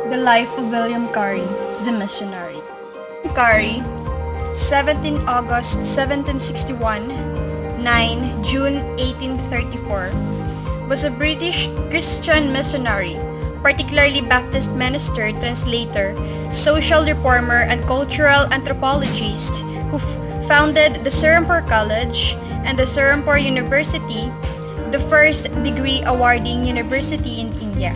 The Life of William Carey, the Missionary. Carey, 17 August 1761, 9 June 1834, was a British Christian missionary, particularly Baptist minister, translator, social reformer, and cultural anthropologist who founded the Serampore College and the Serampore University, the first degree awarding university in India.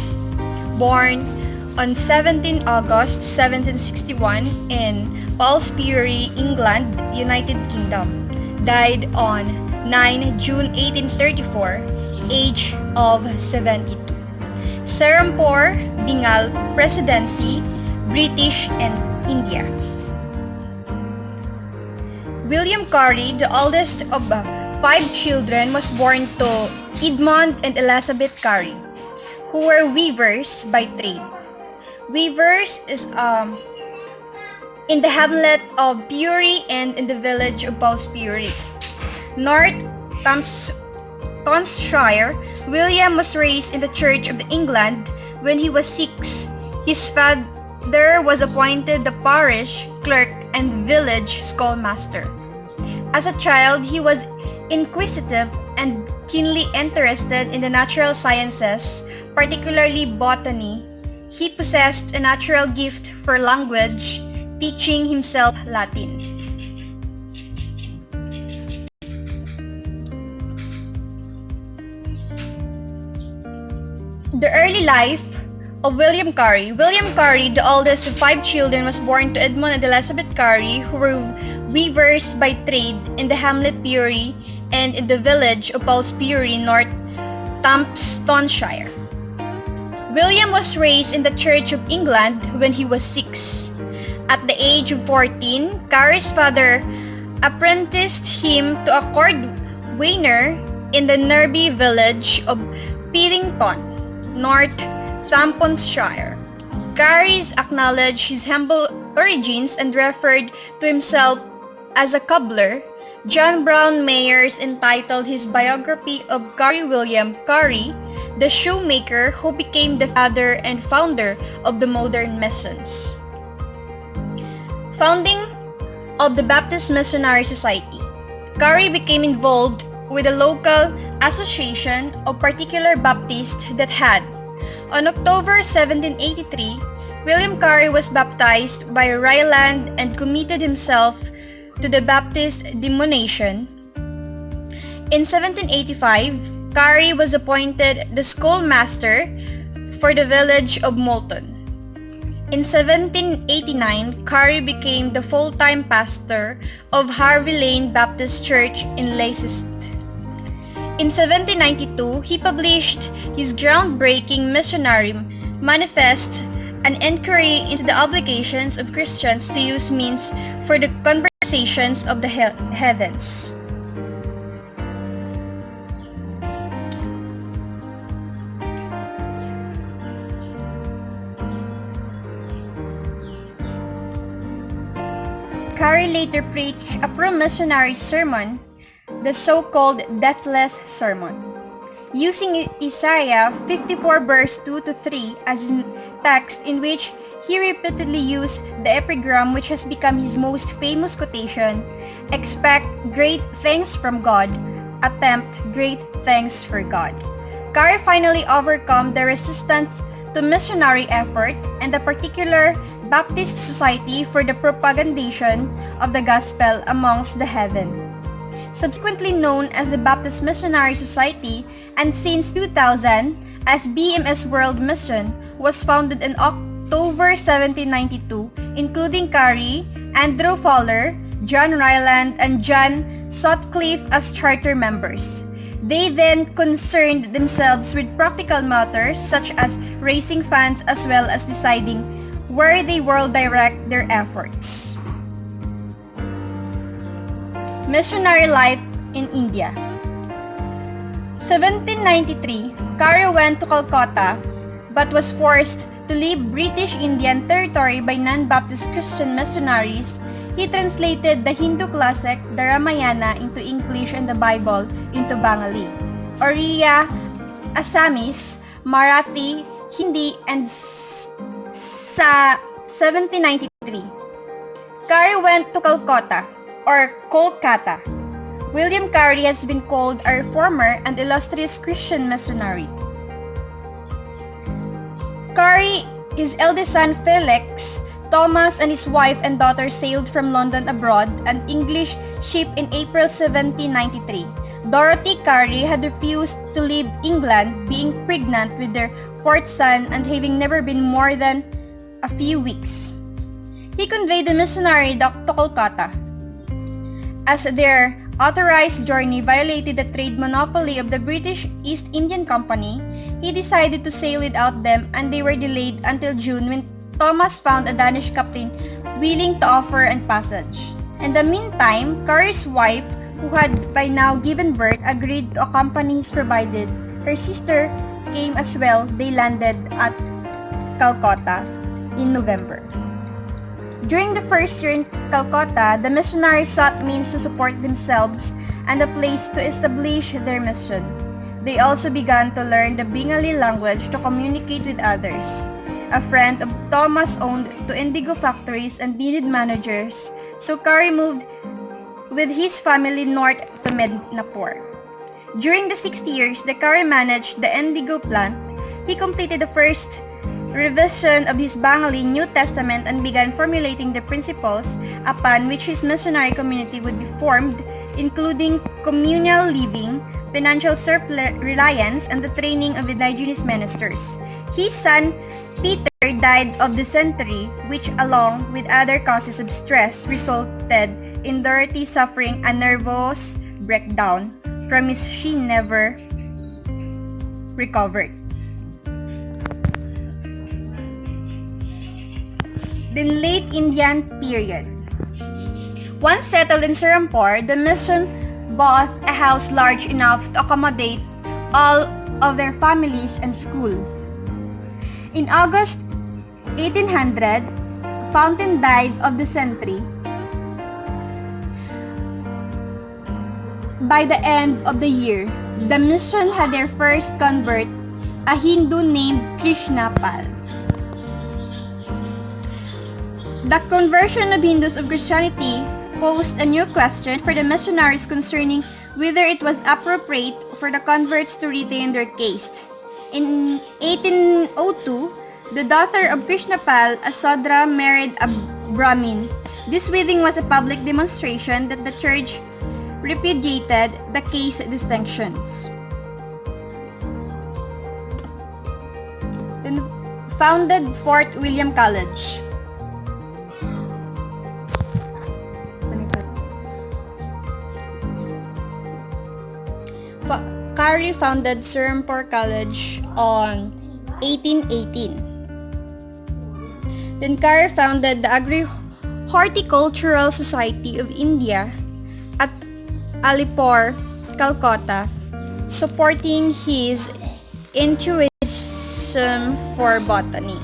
Born on 17 August 1761 in Palsbury, England, United Kingdom. Died on 9 June 1834, age of 72. Serampore, Bengal Presidency, British and India. William Carey, the oldest of 5 children, was born to Edmund and Elizabeth Carey, who were weavers by trade. Weavers is in the hamlet of Bury and in the village of Palsbury, North Thamesshire. William was raised in the Church of England. When he was 6, his father was appointed the parish clerk and village schoolmaster. As a child, he was inquisitive and keenly interested in the natural sciences, particularly botany. He possessed a natural gift for language, teaching himself Latin. The early life of William Carey. William Carey, the oldest of 5 children, was born to Edmund and Elizabeth Carey, who were weavers by trade in the hamlet Bury and in the village of Palsbury, North Thamesshire. William was raised in the Church of England when he was 6. At the age of 14, Carey's father apprenticed him to a cordwainer in the nearby village of Piddington, North Thamesshire. Carey acknowledged his humble origins and referred to himself as a cobbler. John Brown Mayers entitled his biography of Carey William Carey, the shoemaker who became the father and founder of the modern missions. Founding of the Baptist Missionary Society. Carey became involved with a local association of particular Baptists that had. On October 1783, William Carey was baptized by Ryland and committed himself to the Baptist denomination. In 1785, Carey was appointed the schoolmaster for the village of Moulton. In 1789, Carey became the full-time pastor of Harvey Lane Baptist Church in Leicester. In 1792, he published his groundbreaking missionary manifest, an inquiry into the obligations of Christians to use means for the conversations of the heathens. Carey later preached a pro-missionary sermon, the so-called Deathless Sermon, using Isaiah 54 verse 2 to 3 as a text, in which he repeatedly used the epigram which has become his most famous quotation: "Expect great things from God, attempt great things for God." Carey finally overcome the resistance to missionary effort and the particular Baptist Society for the propagation of the gospel amongst the heathen. Subsequently known as the Baptist Missionary Society, and since 2000 as BMS World Mission, was founded in October 1792, including Carey, Andrew Fowler, John Ryland, and John Sutcliffe as charter members. They then concerned themselves with practical matters such as raising funds as well as deciding where they will direct their efforts. Missionary life in India. 1793, Carey went to Calcutta but was forced to leave British Indian territory by non-Baptist Christian missionaries. He translated the Hindu classic, the Ramayana, into English and the Bible into Bengali, Oriya, Assamese, Marathi, Hindi, and Sa 1793, Carey went to Calcutta, or Kolkata. William Carey has been called a reformer and illustrious Christian missionary. Carey, his eldest son Felix, Thomas and his wife and daughter sailed from London abroad an English ship in April 1793. Dorothy Carey had refused to leave England, being pregnant with their fourth son and having never been more than a few weeks. He conveyed the missionary to Kolkata. As their authorized journey violated the trade monopoly of the British East Indian Company, he decided to sail without them and they were delayed until June when Thomas found a Danish captain willing to offer a passage. In the meantime, Carey's wife, who had by now given birth, agreed to accompany his provided. Her sister came as well. They landed at Calcutta in November. During the first year in Calcutta, the missionaries sought means to support themselves and a place to establish their mission. They also began to learn the Bengali language to communicate with others. A friend of Thomas owned two indigo factories and needed managers, so Carey moved with his family north to Medinapur. During the 6 years that Carey managed the indigo plant, he completed the first revision of his Bengali New Testament and began formulating the principles upon which his missionary community would be formed, including communal living, financial self-reliance, and the training of indigenous ministers. His son Peter died of dysentery, which along with other causes of stress resulted in Dorothy suffering a nervous breakdown from which she never recovered. The late Indian period. Once settled in Serampore, the mission bought a house large enough to accommodate all of their families and school. In August 1800, Fountain died of dysentery. By the end of the year, the mission had their first convert, a Hindu named Krishna Pal. The conversion of Hindus of Christianity posed a new question for the missionaries concerning whether it was appropriate for the converts to retain their caste. In 1802, the daughter of Krishnapal, a Sudra, married a Brahmin. This wedding was a public demonstration that the church repudiated the caste distinctions. Then founded Fort William College. Carey founded Serampore College on 1818. Then Carey founded the Agri-Horticultural Society of India at Alipore, Calcutta, supporting his enthusiasm for botany.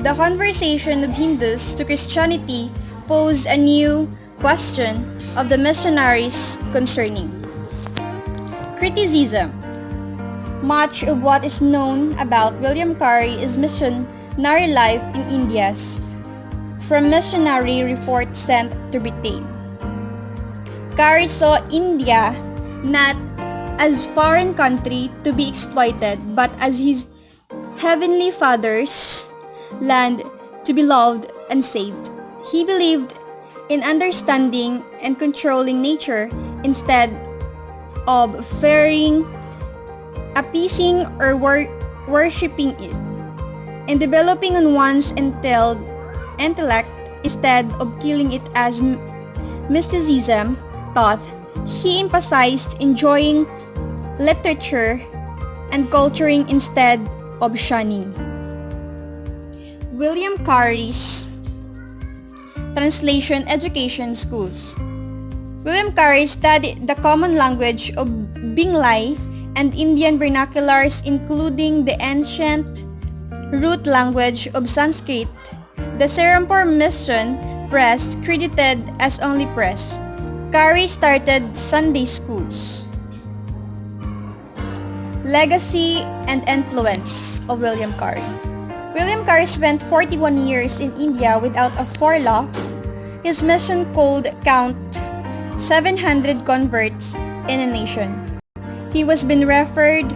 The conversion of Hindus to Christianity posed a new question of the missionaries concerning criticism. Much of what is known about William Carey is missionary life in India, from missionary reports sent to Britain. Carey saw India not as foreign country to be exploited, but as his heavenly Father's land to be loved and saved. He believed in understanding and controlling nature instead of fearing, appeasing, or worshipping it, and developing on one's intellect instead of killing it as mysticism taught. He emphasized enjoying literature and culturing instead of shunning. William Carey's Translation Education Schools. William Carey studied the common language of Bengali and Indian vernaculars, including the ancient root language of Sanskrit. The Serampore Mission Press, credited as only press. Carey started Sunday schools. Legacy and influence of William Carey. William Carey spent 41 years in India without a forelock. His mission could count 700 converts in a nation. He was been referred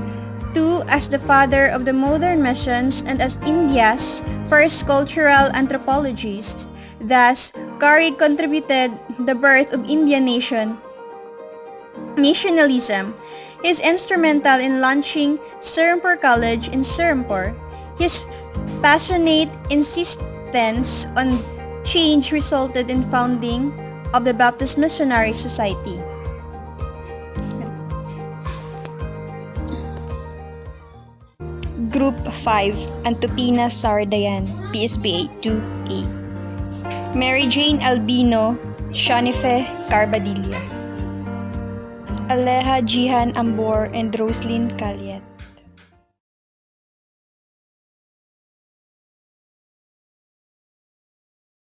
to as the father of the modern missions and as India's first cultural anthropologist. Thus, Carey contributed the birth of Indian nationalism. He is instrumental in launching Serampore College in Serampore. His passionate insistence on change resulted in founding of the Baptist Missionary Society. Group 5, Antopina Sardayan, PSBA 2A. Mary Jane Albino, Shanife Carbadilla. Aleha Jihan Ambor and Roslyn Calyet.